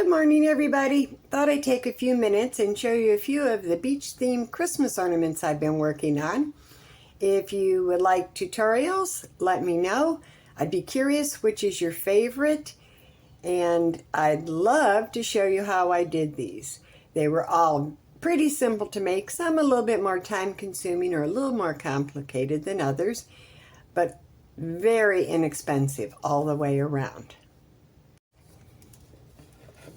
Good morning, everybody. Thought I'd take a few minutes and show you a few of the beach-themed Christmas ornaments I've been working on. If you would like tutorials, let me know. I'd be curious which is your favorite, and I'd love to show you how I did these. They were all pretty simple to make, some a little bit more time-consuming or a little more complicated than others, but very inexpensive all the way around.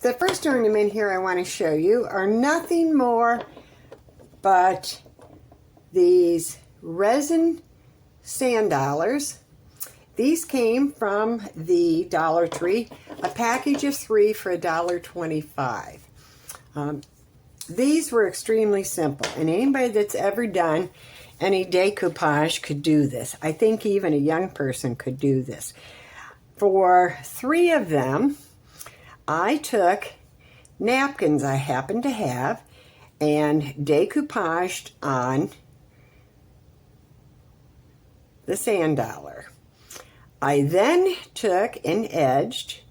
The first ornament here I want to show you are nothing more but these resin sand dollars. These came from the Dollar Tree, a package of 3 for $1.25. These were extremely simple, and anybody that's ever done any decoupage could do this. I think even a young person could do this. For 3 of them, I took napkins I happened to have and decoupaged on the sand dollar. I then took and edged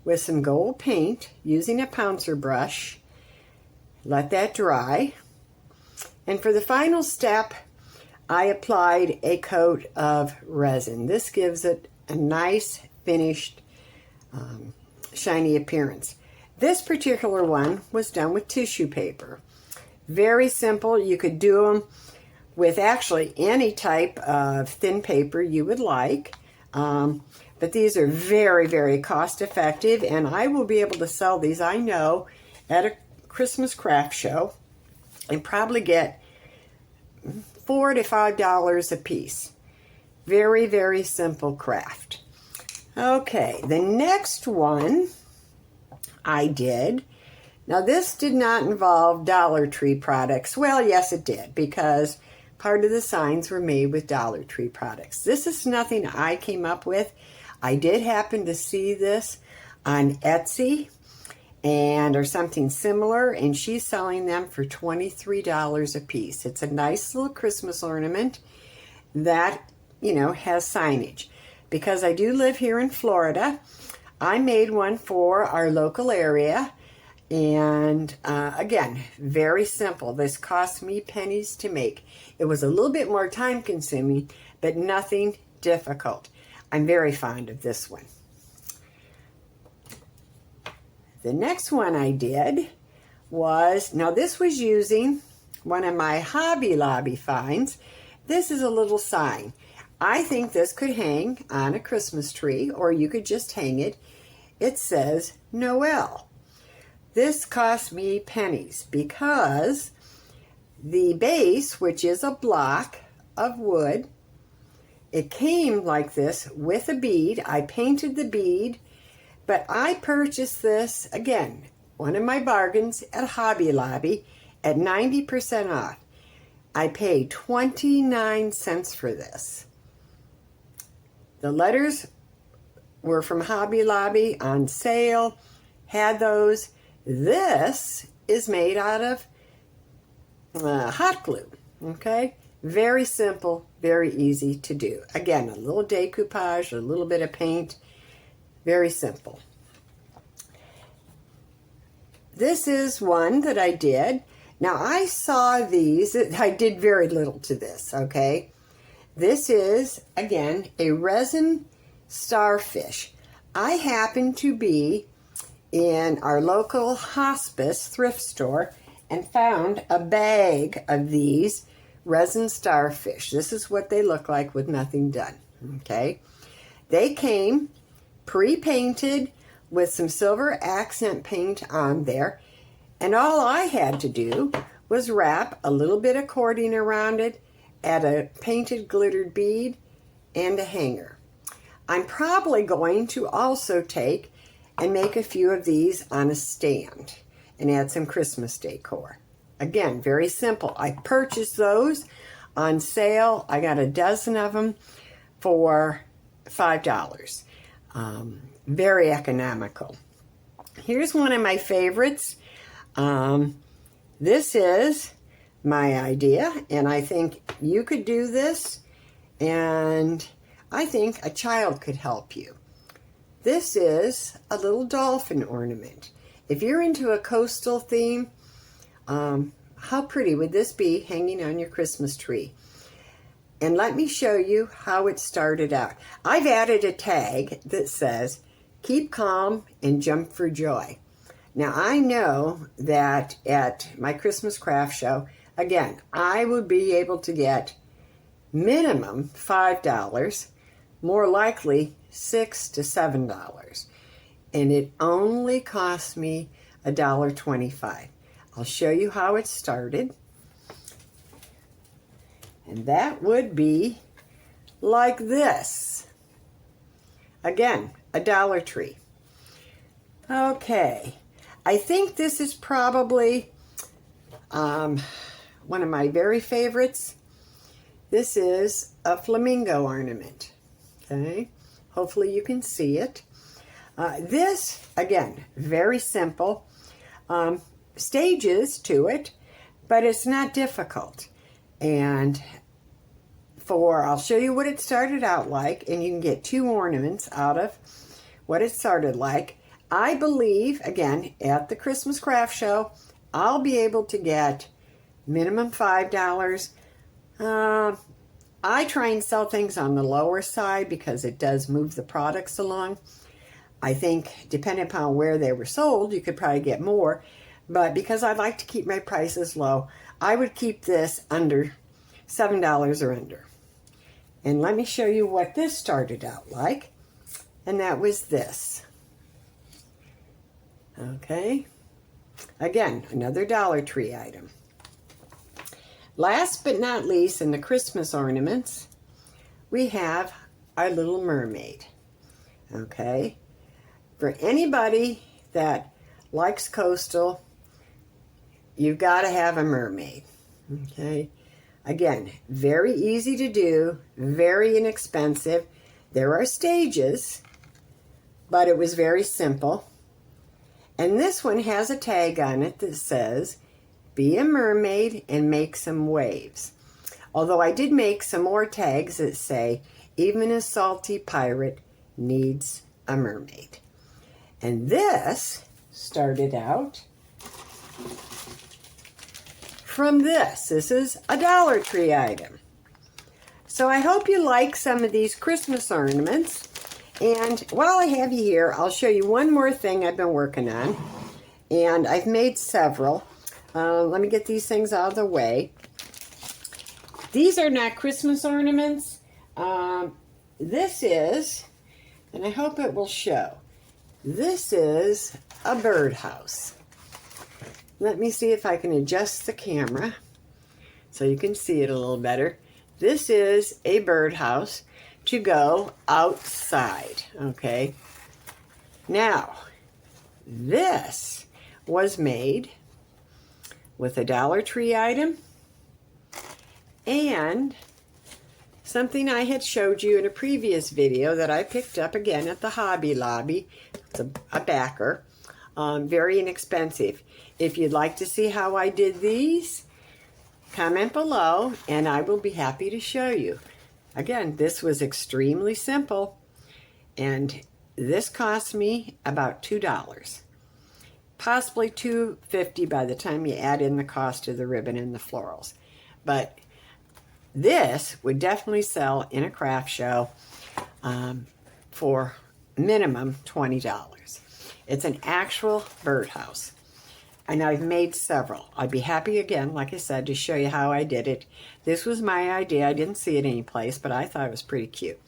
with some gold paint using a pouncer brush. Let that dry. And for the final step, I applied a coat of resin. This gives it a nice finished shiny appearance. This particular one was done with tissue paper. Very simple. You could do them with actually any type of thin paper you would like. But these are very, very cost effective, and I will be able to sell these, I know, at a Christmas craft show and probably get $4 to $5 a piece. Very, very simple craft. Okay, the next one I did. Now this did not involve Dollar Tree products. Well, yes it did, because part of the signs were made with Dollar Tree products. This is nothing I came up with. I did happen to see this on Etsy or something similar, and she's selling them for $23 a piece. It's a nice little Christmas ornament that, you know, has signage. Because I do live here in Florida, I made one for our local area, and again, very simple. This cost me pennies to make. It was a little bit more time consuming, but nothing difficult. I'm very fond of this one. The next one I did was, now this was using one of my Hobby Lobby finds. This is a little sign. I think this could hang on a Christmas tree, or you could just hang it. It says Noel. This cost me pennies because the base, which is a block of wood, it came like this with a bead. I painted the bead, but I purchased this, again, one of my bargains at Hobby Lobby at 90% off. I paid 29 cents for this. The letters were from Hobby Lobby on sale, had those. This is made out of hot glue, okay? Very simple, very easy to do. Again, a little decoupage, a little bit of paint, very simple. This is one that I did. Now, I saw these, I did very little to this, okay? This is, again, a resin starfish. I happened to be in our local hospice thrift store and found a bag of these resin starfish. This is what they look like with nothing done, okay? They came pre-painted with some silver accent paint on there, and all I had to do was wrap a little bit of cording around it, add a painted glittered bead, and a hanger. I'm probably going to also take and make a few of these on a stand and add some Christmas decor. Again, very simple. I purchased those on sale. I got a dozen of them for $5. Very economical. Here's one of my favorites. This is my idea, and I think you could do this, and I think a child could help you. This is a little dolphin ornament, if you're into a coastal theme, how pretty would this be hanging on your Christmas tree? And let me show you how it started out. I've added a tag that says, keep calm and jump for joy. Now, I know that at my Christmas craft show, again, I would be able to get minimum $5, more likely $6 to $7. And it only cost me $1.25. I'll show you how it started. And that would be like this. Again, a Dollar Tree. Okay, I think this is probably one of my very favorites. This is a flamingo ornament. Okay, hopefully you can see it. This, again, very simple. Stages to it, but it's not difficult. And I'll show you what it started out like, and you can get 2 ornaments out of what it started like. I believe, again, at the Christmas craft show, I'll be able to get minimum $5. I try and sell things on the lower side because it does move the products along. I think, depending upon where they were sold, you could probably get more. But because I like to keep my prices low, I would keep this under $7 or under. And let me show you what this started out like. And that was this. Okay. Again, another Dollar Tree item. Last but not least, in the Christmas ornaments, we have our little mermaid. Okay. For anybody that likes coastal, you've got to have a mermaid. Okay. Again, very easy to do, very inexpensive. There are stages, but it was very simple. And this one has a tag on it that says, be a mermaid and make some waves. Although I did make some more tags that say, even a salty pirate needs a mermaid. And this started out from this. This is a Dollar Tree item. So I hope you like some of these Christmas ornaments. And while I have you here, I'll show you one more thing I've been working on. And I've made several. Let me get these things out of the way. These are not Christmas ornaments. This is, and I hope it will show, this is a birdhouse. Let me see if I can adjust the camera so you can see it a little better. This is a birdhouse to go outside, okay? Now, this was made with a Dollar Tree item and something I had showed you in a previous video that I picked up again at the Hobby Lobby. It's a backer. Very inexpensive. If you'd like to see how I did these, comment below and I will be happy to show you. Again, this was extremely simple and this cost me about $2. Possibly $2.50 by the time you add in the cost of the ribbon and the florals. But this would definitely sell in a craft show for minimum $20. It's an actual birdhouse. And I've made several. I'd be happy again, like I said, to show you how I did it. This was my idea. I didn't see it anyplace, but I thought it was pretty cute.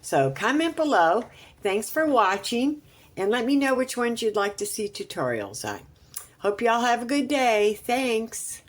So comment below. Thanks for watching. And let me know which ones you'd like to see tutorials on. Hope y'all have a good day. Thanks.